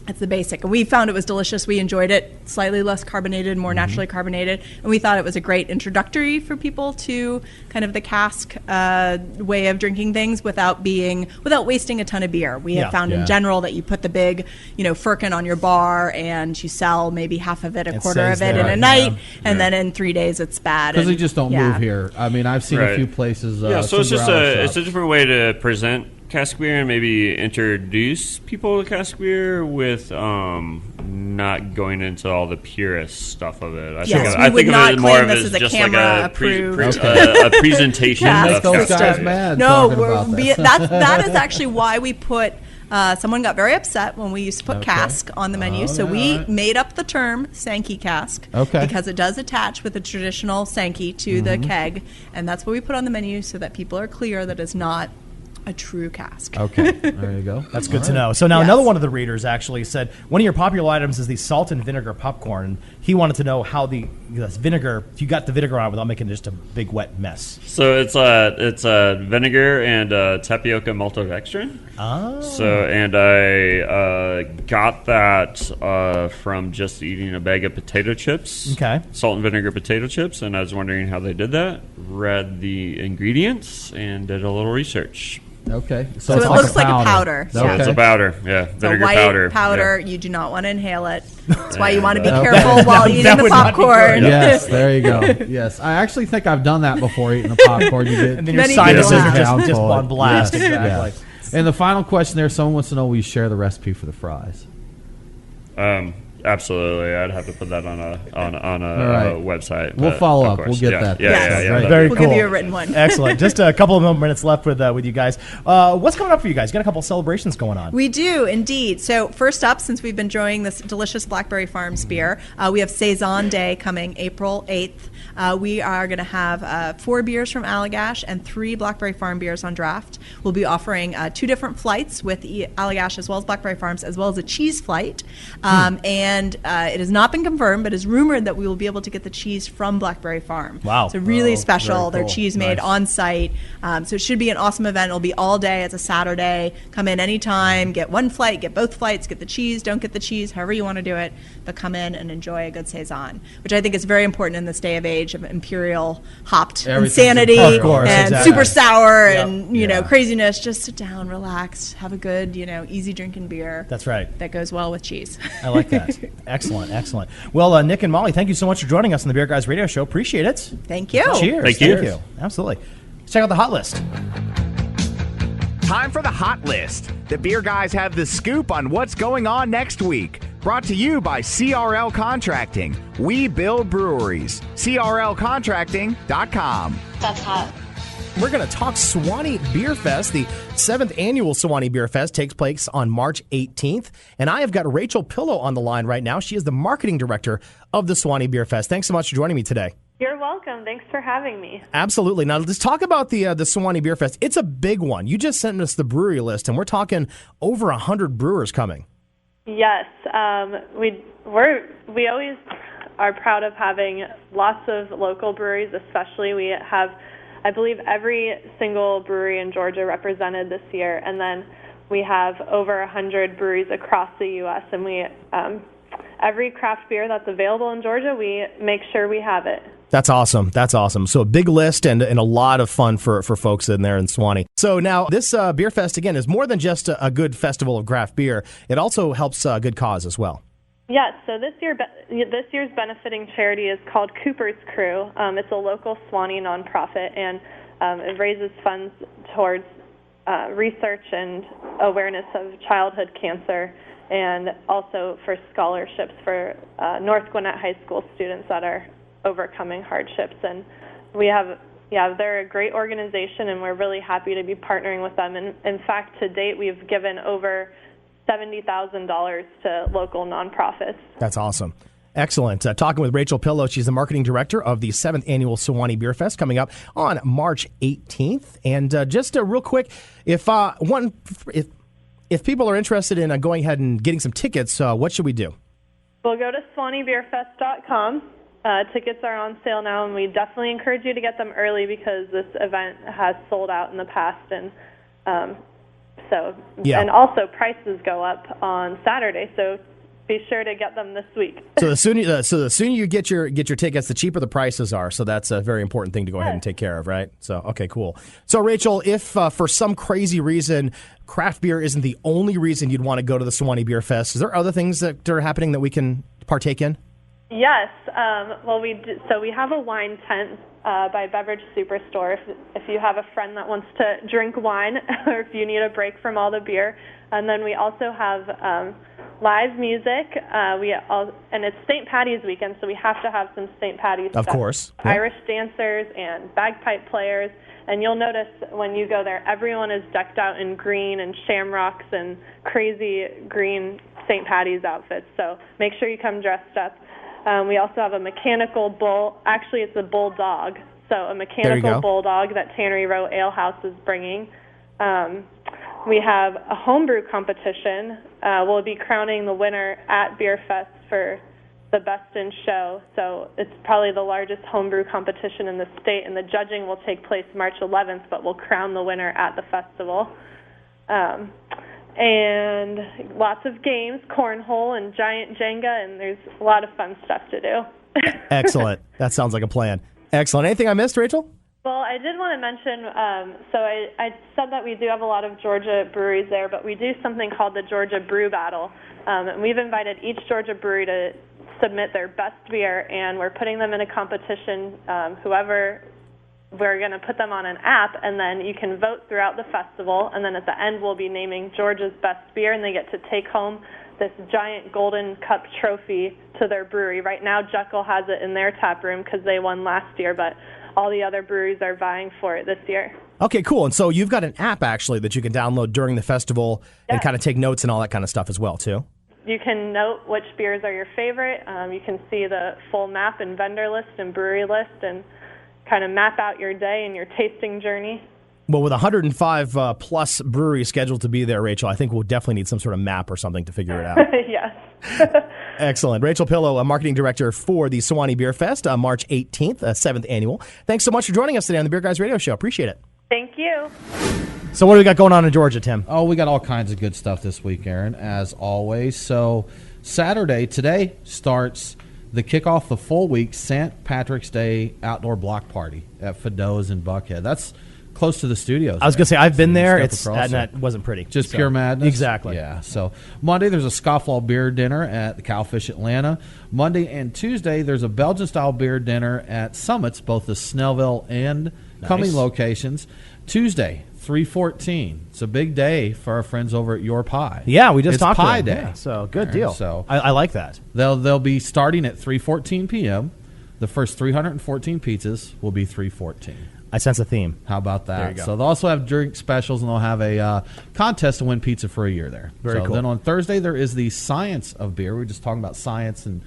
That's the basic. And we found it was delicious. We enjoyed it. Slightly less carbonated, more naturally carbonated. And we thought it was a great introductory for people to kind of the cask way of drinking things without wasting a ton of beer. We have found in general that you put the big, firkin on your bar and you sell maybe half of it, a quarter of it in a night, and then in 3 days it's bad. Because they just don't move here. I mean, I've seen a few places. So it's just it's a different way to present cask beer and maybe introduce people to cask beer with not going into all the purist stuff of it. I think of it more of as just like a presentation. Make those guys mad. No, that is actually why we put. Someone got very upset when we used to put cask on the menu, so we made up the term Sankey cask because it does attach with a traditional Sankey to the keg, and that's what we put on the menu so that people are clear that it's not a true cask. Okay, there you go. That's good to know. So now another one of the readers actually said one of your popular items is the salt and vinegar popcorn. And he wanted to know how the vinegar, if you got the vinegar on without making just a big wet mess. So it's vinegar and tapioca maltodextrin. Oh. So and I got that from just eating a bag of potato chips. Okay. Salt and vinegar potato chips, and I was wondering how they did that. Read the ingredients and did a little research. Okay. So it looks like a powder. So it's a powder, yeah. It's Vinegar a white powder. You do not want to inhale it. That's why you want to be careful while eating the popcorn. Yes, there you go. Yes, I actually think I've done that before eating the popcorn. You did. And then your sinuses are just on blast. Yes, exactly. yes. And the final question there, someone wants to know, will you share the recipe for the fries? Absolutely, I'd have to put that on a website. We'll follow up. We'll get that. Yeah. Very we'll cool. give you a written one. Excellent. Just a couple of more minutes left with you guys. What's coming up for you guys? Got a couple of celebrations going on. We do indeed. So first up, since we've been enjoying this delicious Blackberry Farms beer, we have Saison Day coming April 8th. We are going to have 4 beers from Allagash and 3 Blackberry Farm beers on draft. We'll be offering 2 different flights with Allagash as well as Blackberry Farms, as well as a cheese flight. And it has not been confirmed, but is rumored that we will be able to get the cheese from Blackberry Farm. Wow. So really special. Cool. Their cheese made on site. So it should be an awesome event. It'll be all day. It's a Saturday. Come in anytime. Get one flight. Get both flights. Get the cheese. Don't get the cheese. However you want to do it. But come in and enjoy a good Saison, which I think is very important in this day of age of imperial hopped insanity and super sour and you know craziness. Just sit down, relax, have a good easy drinking beer. That's right. That goes well with cheese. I like that. Excellent. Well, Nick and Molly, thank you so much for joining us on the Beer Guys Radio Show. Appreciate it. Thank you. Cheers. Thank you. Absolutely. Let's check out the hot list. Time for the hot list. The Beer Guys have the scoop on what's going on next week. Brought to you by CRL Contracting. We build breweries. CRLcontracting.com. That's hot. We're going to talk Swanee Beer Fest. The 7th annual Swanee Beer Fest takes place on March 18th. And I have got Rachel Pillow on the line right now. She is the marketing director of the Swanee Beer Fest. Thanks so much for joining me today. You're welcome. Thanks for having me. Absolutely. Now, let's talk about the Swanee Beer Fest. It's a big one. You just sent us the brewery list, and we're talking over 100 brewers coming. Yes. We always are proud of having lots of local breweries, especially. We have, I believe, every single brewery in Georgia represented this year, and then we have over 100 breweries across the U.S., and we every craft beer that's available in Georgia, we make sure we have it. That's awesome. So a big list and a lot of fun for folks in there in Swanee. So now this Beer Fest, again, is more than just a good festival of craft beer. It also helps a good cause as well. Yes, so this year's benefiting charity is called Cooper's Crew. It's a local Swanee nonprofit, and it raises funds towards research and awareness of childhood cancer, and also for scholarships for North Gwinnett High School students that are overcoming hardships. And they're a great organization, and we're really happy to be partnering with them. And in fact, to date, we've given over $70,000 to local nonprofits. That's awesome. Excellent. Talking with Rachel Pillow. She's the marketing director of the 7th annual Swanee Beer Fest coming up on March 18th. And just real quick, if people are interested in going ahead and getting some tickets, what should we do? We'll go to SwaneeBeerFest.com. Tickets are on sale now, and we definitely encourage you to get them early because this event has sold out in the past, and and also prices go up on Saturday, so be sure to get them this week. So the sooner you get your tickets, the cheaper the prices are. So that's a very important thing to go ahead and take care of, right? So okay, cool. So Rachel, if for some crazy reason craft beer isn't the only reason you'd want to go to the Swanee Beer Fest, is there other things that are happening that we can partake in? Yes. Well, so we have a wine tent by Beverage Superstore if you have a friend that wants to drink wine or if you need a break from all the beer. And then we also have live music. And it's St. Patty's weekend, so we have to have some St. Patty's Of stuff. course. Yeah. Irish dancers and bagpipe players. And you'll notice when you go there, everyone is decked out in green and shamrocks and crazy green St. Patty's outfits. So make sure you come dressed up. We also have a mechanical bull. Actually, it's a bulldog. So a mechanical bulldog that Tannery Row Ale House is bringing. We have a homebrew competition. We'll be crowning the winner at Beer Fest for the Best in Show. So it's probably the largest homebrew competition in the state, and the judging will take place March 11th, but we'll crown the winner at the festival. And lots of games, cornhole and giant Jenga, and there's a lot of fun stuff to do. Excellent. That sounds like a plan. Excellent. Anything I missed, Rachel? Well, I did want to mention, so I said that we do have a lot of Georgia breweries there, but we do something called the Georgia Brew Battle. And we've invited each Georgia brewery to submit their best beer, and we're putting them in a competition. We're going to put them on an app, and then you can vote throughout the festival, and then at the end we'll be naming Georgia's best beer, and they get to take home this giant golden cup trophy to their brewery. Right now, Jekyll has it in their tap room because they won last year, but all the other breweries are vying for it this year. Okay, cool. And so you've got an app, actually, that you can download during the festival and kind of take notes and all that kind of stuff as well, too. You can note which beers are your favorite. You can see the full map and vendor list and brewery list and kind of map out your day and your tasting journey. Well, with 105 plus breweries scheduled to be there, Rachel, I think we'll definitely need some sort of map or something to figure it out. Yes. Excellent. Rachel Pillow, a marketing director for the Swanee Beer Fest, March 18th, 7th annual. Thanks so much for joining us today on the Beer Guys Radio Show. Appreciate it. Thank you. So what do we got going on in Georgia, Tim? Oh, we got all kinds of good stuff this week, Aaron, as always. So Saturday, today, starts the kickoff the full week St. Patrick's Day outdoor block party at Fido's in Buckhead. That's close to the studios. I was going to say, I've been there. And that wasn't pretty. Just pure madness? Exactly. Yeah. So Monday, there's a Scofflaw beer dinner at the Cowfish Atlanta. Monday and Tuesday, there's a Belgian-style beer dinner at Summits, both the Snellville and Cumming locations. Tuesday, 3/14. It's a big day for our friends over at Your Pie. Yeah, we just talked Pie about Day. Yeah, so good deal. So I like that. They'll be starting at 3:14 p.m. The first 314 pizzas will be 3:14. I sense a theme. How about that? There you go. So they'll also have drink specials, and they'll have a contest to win pizza for a year there. Very cool. Then on Thursday, there is the Science of Beer. We're just talking about science and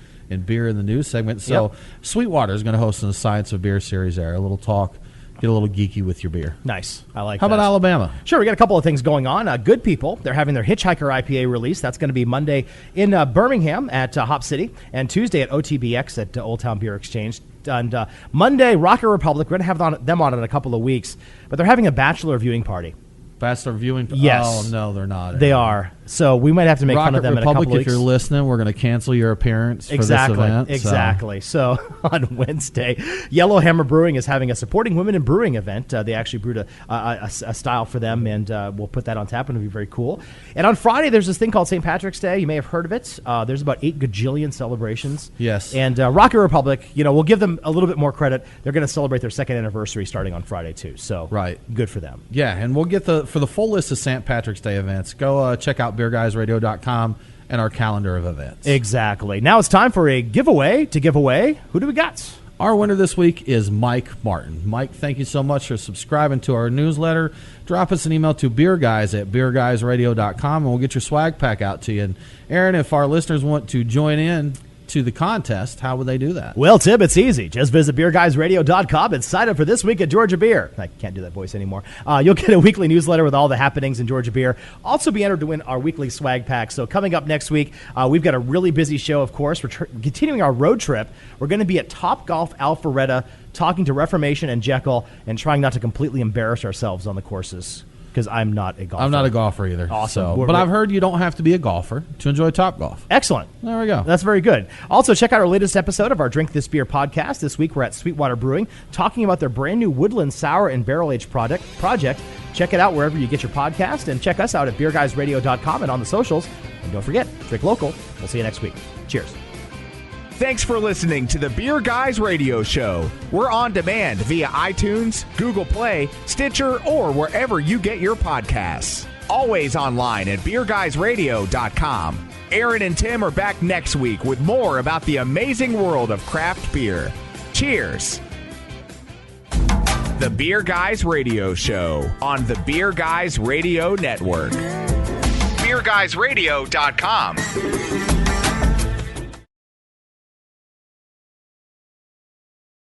beer in the news segment. So Sweetwater is going to host the Science of Beer series there. A little talk. Get a little geeky with your beer. Nice. I like How that. about Alabama? Sure, we got a couple of things going on. Good People, they're having their Hitchhiker IPA release. That's going to be Monday in Birmingham at Hop City, and Tuesday at OTBX at Old Town Beer Exchange. And Monday, Rocker Republic, we're going to have them on in a couple of weeks, but they're having a bachelor viewing party. Bachelor viewing? Yes. Oh, no, they're not. They are. So we might have to make fun of them Republic, in a couple of weeks. if you're listening, we're going to cancel your appearance for this event. Exactly. So on Wednesday, Yellowhammer Brewing is having a Supporting Women in Brewing event. They actually brewed a style for them, and we'll put that on tap, and it'll be very cool. And on Friday, there's this thing called St. Patrick's Day. You may have heard of it. There's about 8 gajillion celebrations. Yes. And Rocket Republic, we'll give them a little bit more credit. They're going to celebrate their 2nd anniversary starting on Friday, too. So good for them. Yeah, and we'll get for the full list of St. Patrick's Day events, go check out beerguysradio.com and our calendar of events. Exactly. Now it's time for a giveaway. To give away, who do we got? Our winner this week is Mike Martin. Mike, thank you so much for subscribing to our newsletter. Drop us an email to beerguys@beerguysradio.com, and we'll get your swag pack out to you. And Aaron, if our listeners want to join in to the contest, how would they do that? Well, Tim, it's easy. Just visit beerguysradio.com and sign up for This Week at Georgia Beer. I can't do that voice anymore. You'll get a weekly newsletter with all the happenings in Georgia Beer. Also be entered to win our weekly swag pack. So coming up next week, we've got a really busy show, of course. We're continuing our road trip. We're going to be at Topgolf Alpharetta talking to Reformation and Jekyll and trying not to completely embarrass ourselves on the courses. Because I'm not a golfer. I'm not a golfer either. Awesome. But I've heard you don't have to be a golfer to enjoy Topgolf. Excellent. There we go. That's very good. Also, check out our latest episode of our Drink This Beer podcast. This week, we're at Sweetwater Brewing talking about their brand new Woodland Sour and Barrel Aged project. Check it out wherever you get your podcast, and check us out at beerguysradio.com and on the socials. And don't forget, drink local. We'll see you next week. Cheers. Thanks for listening to the Beer Guys Radio Show. We're on demand via iTunes, Google Play, Stitcher, or wherever you get your podcasts. Always online at beerguysradio.com. Aaron and Tim are back next week with more about the amazing world of craft beer. Cheers. The Beer Guys Radio Show on the Beer Guys Radio Network. beerguysradio.com.